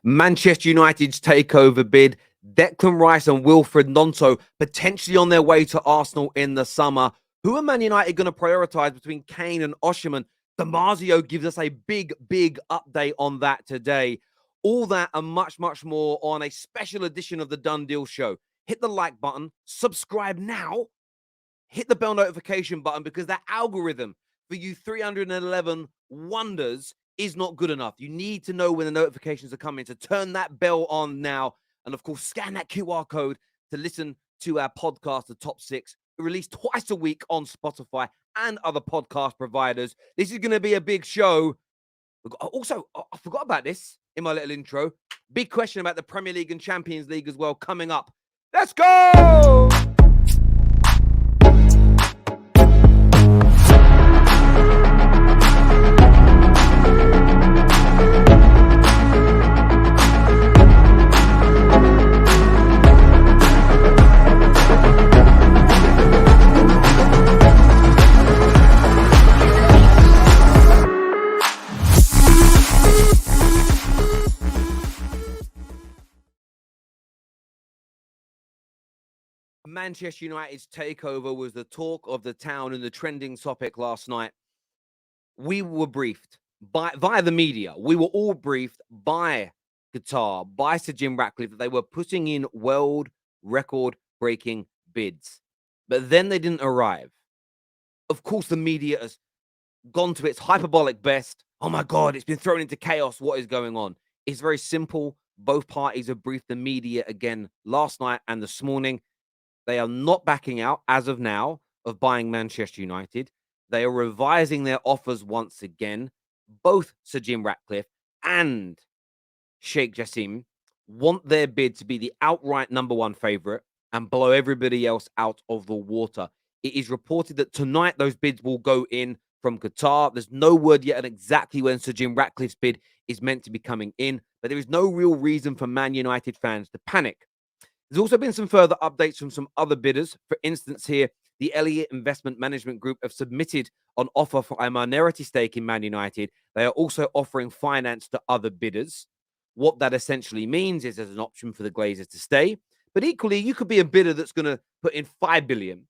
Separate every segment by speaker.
Speaker 1: Manchester United's takeover bid, Declan Rice and Wilfried Gnonto potentially on their way to Arsenal in the summer. Who are Man United going to prioritise between Kane and Osimhen? Damasio gives us a big update on that today. All that and much more on a special edition of the Done Deal Show. Hit the like button, subscribe now, hit the bell notification button because that algorithm for you 311 wonders is not good enough. You need to know when the notifications are coming, so turn that bell on now. And of course, scan that QR code to listen to our podcast, The Top 6, released twice a week on Spotify and other podcast providers. This is going to be a big show. Also, I forgot about this in my little intro. Big question about the Premier League and Champions League as well coming up. Let's go! Manchester United's takeover was the talk of the town and the trending topic last night. We were briefed via the media. We were all briefed by Qatar, by Sir Jim Ratcliffe, that they were putting in world record-breaking bids. But then they didn't arrive. Of course, the media has gone to its hyperbolic best. Oh my God, it's been thrown into chaos. What is going on? It's very simple. Both parties have briefed the media again last night and this morning. They are not backing out, as of now, of buying Manchester United. They are revising their offers once again. Both Sir Jim Ratcliffe and Sheikh Jassim want their bid to be the outright #1 favourite and blow everybody else out of the water. It is reported that tonight those bids will go in from Qatar. There's no word yet on exactly when Sir Jim Ratcliffe's bid is meant to be coming in, but there is no real reason for Man United fans to panic. There's also been some further updates from some other bidders. For instance, here, the Elliott Investment Management Group have submitted an offer for a minority stake in Man United. They are also offering finance to other bidders. What that essentially means is there's an option for the Glazers to stay. But equally, you could be a bidder that's going to put in 5 billion.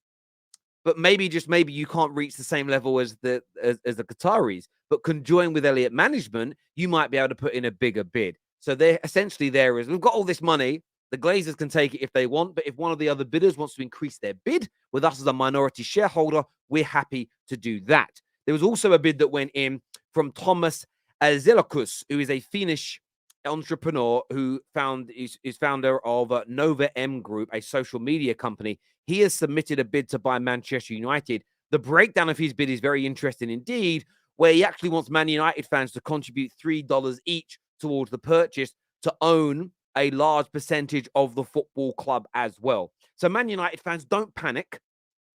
Speaker 1: But maybe, just maybe, you can't reach the same level as the Qataris, but can join with Elliott Management, you might be able to put in a bigger bid. So they're essentially there is, we've got all this money. The Glazers can take it if they want, but if one of the other bidders wants to increase their bid with us as a minority shareholder, we're happy to do that. There was also a bid that went in from Thomas Zelakus, who is a Finnish entrepreneur who is founder of Nova M Group, a social media company. He has submitted a bid to buy Manchester United. The breakdown of his bid is very interesting indeed, where he actually wants Man United fans to contribute $3 each towards the purchase to own a large percentage of the football club as well. So Man United fans, don't panic.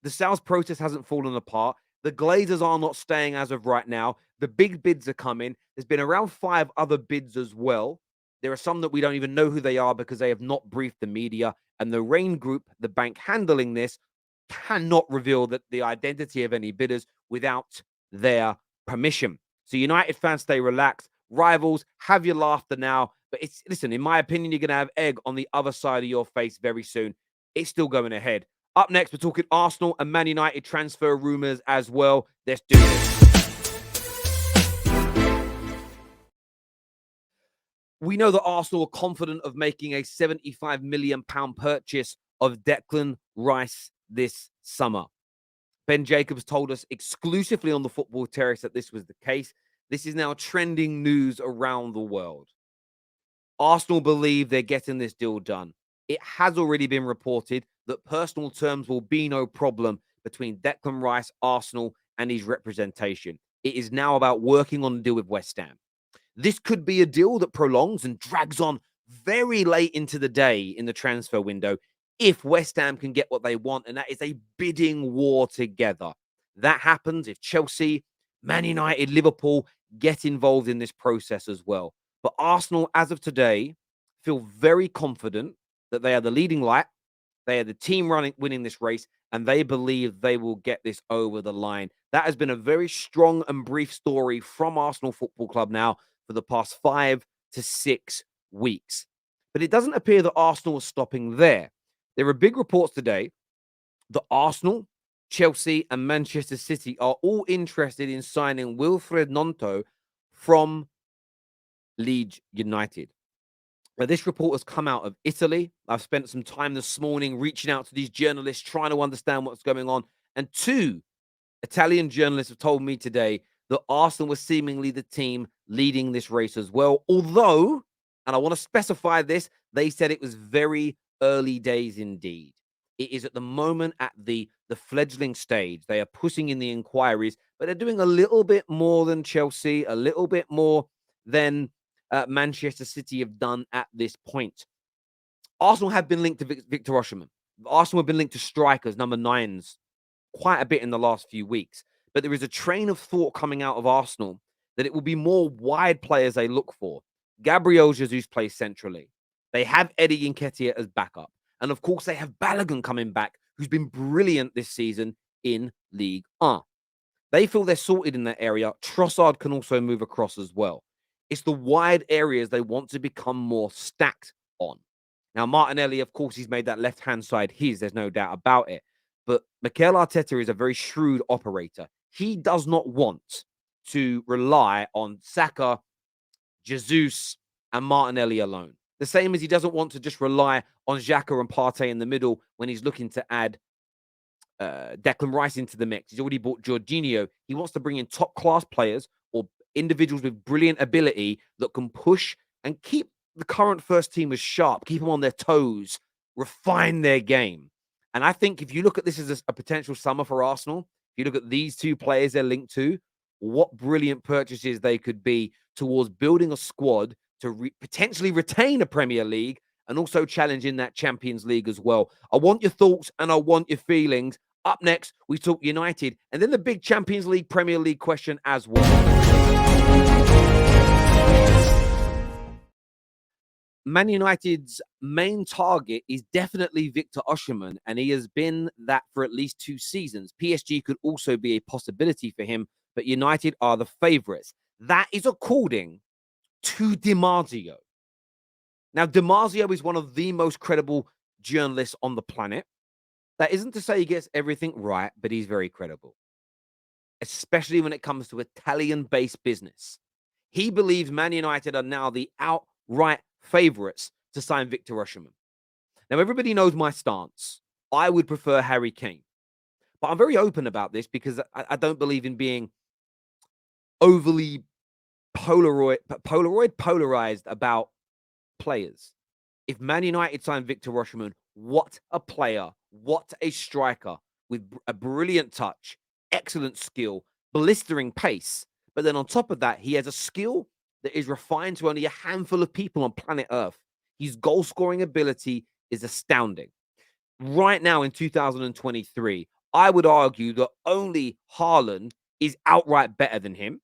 Speaker 1: The sales process hasn't fallen apart. The Glazers are not staying as of right now. The big bids are coming. There's been around 5 other bids as well. There are some that we don't even know who they are because they have not briefed the media. And the Rain Group, the bank handling this, cannot reveal the identity of any bidders without their permission. So United fans, stay relaxed. Rivals, have your laughter now. But listen, in my opinion, you're going to have egg on the other side of your face very soon. It's still going ahead. Up next, we're talking Arsenal and Man United transfer rumours as well. Let's do this. We know that Arsenal are confident of making a £75 million purchase of Declan Rice this summer. Ben Jacobs told us exclusively on the Football Terrace that this was the case. This is now trending news around the world. Arsenal believe they're getting this deal done. It has already been reported that personal terms will be no problem between Declan Rice, Arsenal, and his representation. It is now about working on a deal with West Ham. This could be a deal that prolongs and drags on very late into the day in the transfer window if West Ham can get what they want, and that is a bidding war together. That happens if Chelsea, Man United, Liverpool get involved in this process as well. But Arsenal, as of today, feel very confident that they are the leading light. They are the team winning this race, and they believe they will get this over the line. That has been a very strong and brief story from Arsenal Football Club now for the past 5 to 6 weeks. But it doesn't appear that Arsenal are stopping there. There are big reports today that Arsenal, Chelsea, and Manchester City are all interested in signing Wilfred Gnonto from Leeds United. Now, this report has come out of Italy. I've spent some time this morning reaching out to these journalists, trying to understand what's going on. And two Italian journalists have told me today that Arsenal was seemingly the team leading this race as well. Although, and I want to specify this, they said it was very early days indeed. It is at the moment at the fledgling stage. They are pushing in the inquiries, but they're doing a little bit more than Chelsea, a little bit more than Manchester City have done at this point. Arsenal have been linked to Victor Osimhen. Arsenal have been linked to strikers, number nines, quite a bit in the last few weeks. But there is a train of thought coming out of Arsenal that it will be more wide players they look for. Gabriel Jesus plays centrally. They have Eddie Nketiah as backup. And of course, they have Balogun coming back, who's been brilliant this season in League 1. They feel they're sorted in that area. Trossard can also move across as well. It's the wide areas they want to become more stacked on. Now, Martinelli, of course, he's made that left-hand side his. There's no doubt about it. But Mikel Arteta is a very shrewd operator. He does not want to rely on Saka, Jesus, and Martinelli alone. The same as he doesn't want to just rely on Xhaka and Partey in the middle when he's looking to add Declan Rice into the mix. He's already bought Jorginho. He wants to bring in top-class players or individuals with brilliant ability that can push and keep the current first teamers sharp, keep them on their toes, refine their game. And I think if you look at this as a potential summer for Arsenal, if you look at these two players they're linked to, what brilliant purchases they could be towards building a squad to potentially retain a Premier League and also challenge in that Champions League as well. I want your thoughts and I want your feelings. Up next, we talk United and then the big Champions League, Premier League question as well. Man United's main target is definitely Victor Osimhen, and he has been that for at least 2 seasons. PSG could also be a possibility for him, but United are the favourites. That is according to DiMarzio. Now, DiMarzio is one of the most credible journalists on the planet. That isn't to say he gets everything right, but he's very credible, especially when it comes to Italian-based business. He believes Man United are now the outright favourites to sign Victor Osimhen. Now, everybody knows my stance. I would prefer Harry Kane. But I'm very open about this because I don't believe in being overly polarized about players. If Man United sign Victor Osimhen, what a player, what a striker with a brilliant touch, excellent skill, blistering pace. But then on top of that, he has a skill that is refined to only a handful of people on planet Earth. His goal scoring ability is astounding. Right now in 2023, I would argue that only Haaland is outright better than him.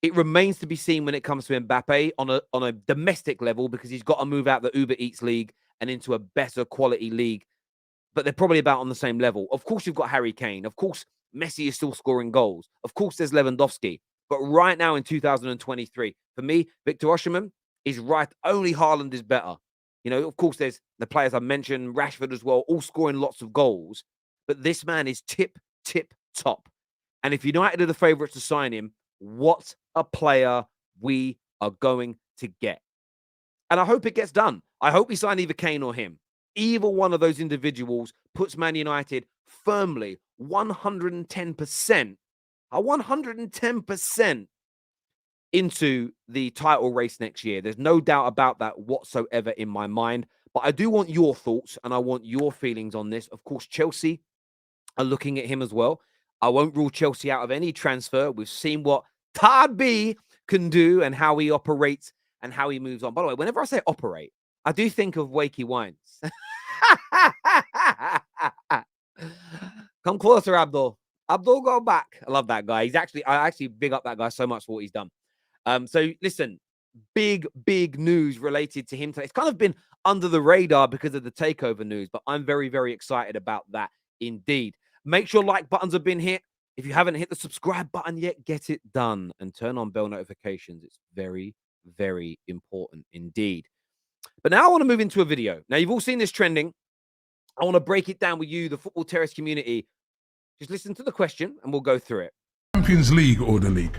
Speaker 1: It remains to be seen when it comes to Mbappe on a domestic level because he's got to move out the Uber Eats league and into a better quality league. But they're probably about on the same level. Of course, you've got Harry Kane. Of course, Messi is still scoring goals. Of course, there's Lewandowski. But right now in 2023, for me, Victor Osimhen is right. Only Haaland is better. You know, of course, there's the players I mentioned, Rashford as well, all scoring lots of goals. But this man is tip top. And if United are the favourites to sign him, what a player we are going to get. And I hope it gets done. I hope we sign either Kane or him. Either one of those individuals puts Man United firmly 110%, 110% into the title race next year. There's no doubt about that whatsoever in my mind. But I do want your thoughts and I want your feelings on this. Of course, Chelsea are looking at him as well. I won't rule Chelsea out of any transfer. We've seen what Todd B can do and how he operates and how he moves on. By the way, whenever I say operate, I do think of Wakey Wines. Come closer, Abdul. Abdul, go back. I love that guy. I actually big up that guy so much for what he's done. So listen, big news related to him today. It's kind of been under the radar because of the takeover news, but I'm very, very excited about that indeed. Make sure like buttons have been hit. If you haven't hit the subscribe button yet, get it done and turn on bell notifications. It's very, very important indeed. But now I want to move into a video. Now, you've all seen this trending. I want to break it down with you, the Football Terrace community. Just listen to the question and we'll go through it.
Speaker 2: Champions League or the league?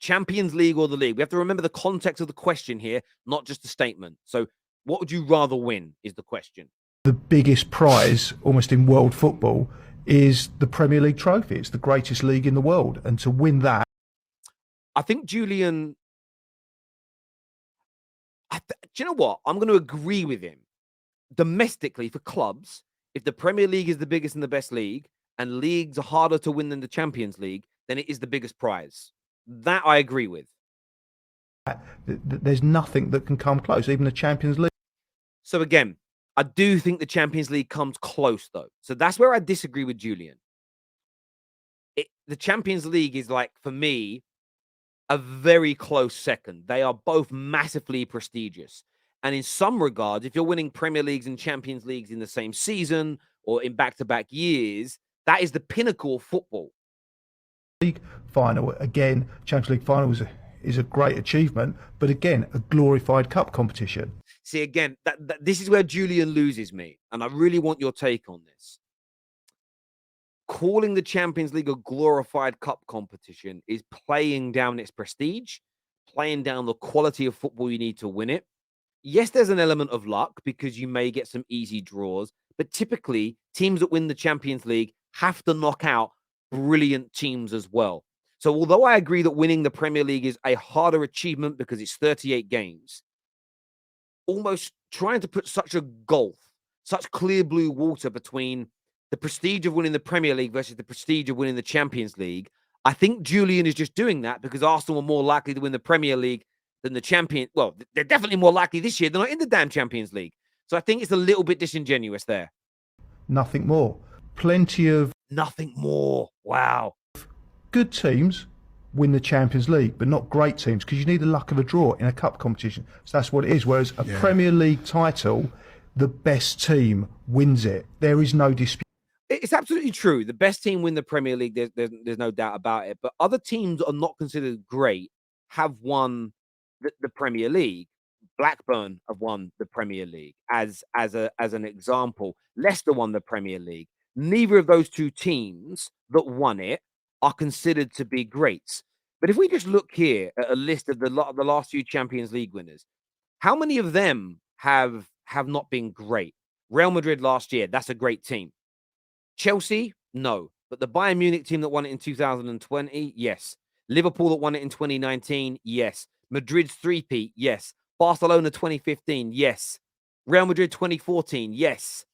Speaker 1: Champions League or the league? We have to remember the context of the question here, not just a statement. So what would you rather win is the question.
Speaker 3: The biggest prize almost in world football is the Premier League trophy. It's the greatest league in the world. And to win that...
Speaker 1: I think Julian... do you know what? I'm going to agree with him. Domestically, for clubs, if the Premier League is the biggest and the best league, and leagues are harder to win than the Champions League, then it is the biggest prize. That I agree with.
Speaker 3: There's nothing that can come close, even the Champions League.
Speaker 1: So again, I do think the Champions League comes close, though. So that's where I disagree with Julian. The Champions League is, like, for me, a very close second. They are both massively prestigious. And in some regards, if you're winning Premier Leagues and Champions Leagues in the same season or in back-to-back years, that is the pinnacle of football.
Speaker 3: League final, again, Champions League final is a great achievement, but again, a glorified cup competition.
Speaker 1: See, again, this is where Julian loses me, and I really want your take on this. Calling the Champions League a glorified cup competition is playing down its prestige, playing down the quality of football you need to win it. Yes, there's an element of luck because you may get some easy draws, but typically teams that win the Champions League have to knock out brilliant teams as well. So although I agree that winning the Premier League is a harder achievement because it's 38 games, almost trying to put such a gulf, such clear blue water between the prestige of winning the Premier League versus the prestige of winning the Champions League, I think Julian is just doing that because Arsenal are more likely to win the Premier League than the champion. Well, they're definitely more likely this year. They're not in the damn Champions League. So I think it's a little bit disingenuous there.
Speaker 3: Nothing more. Plenty of...
Speaker 1: Nothing more. Wow.
Speaker 3: Good teams win the Champions League, but not great teams because you need the luck of a draw in a cup competition. So that's what it is. Whereas a Premier League title, the best team wins it. There is no dispute.
Speaker 1: It's absolutely true. The best team win the Premier League. There's no doubt about it. But other teams are not considered great have won the Premier League. Blackburn have won the Premier League as an example. Leicester won the Premier League. Neither of those two teams that won it are considered to be greats. But if we just look here at a list of the last few Champions League winners, how many of them have not been great? Real Madrid last year, that's a great team. Chelsea, no. But the Bayern Munich team that won it in 2020, yes. Liverpool that won it in 2019, yes. Madrid's three-peat, yes. Barcelona 2015, yes. Real Madrid 2014, yes.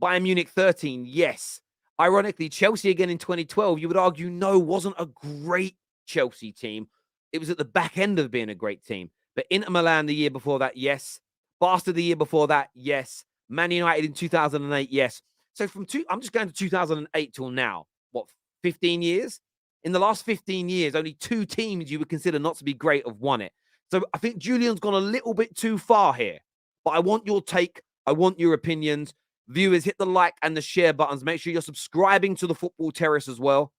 Speaker 1: Bayern Munich 13, yes. Ironically, Chelsea again in 2012, you would argue, no, wasn't a great Chelsea team. It was at the back end of being a great team. But Inter Milan the year before that, yes. Barca the year before that, yes. Man United in 2008, yes. So I'm just going to 2008 till now. What, 15 years? In the last 15 years, only two teams you would consider not to be great have won it. So I think Julian's gone a little bit too far here. But I want your take. I want your opinions. Viewers, hit the like and the share buttons. Make sure you're subscribing to the Football Terrace as well.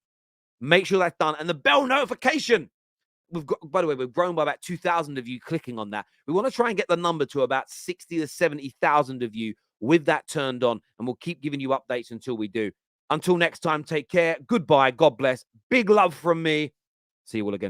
Speaker 1: Make sure that's done. And the bell notification. By the way, we've grown by about 2,000 of you clicking on that. We want to try and get the number to about 60 to 70,000 of you with that turned on. And we'll keep giving you updates until we do. Until next time, take care. Goodbye. God bless. Big love from me. See you all again.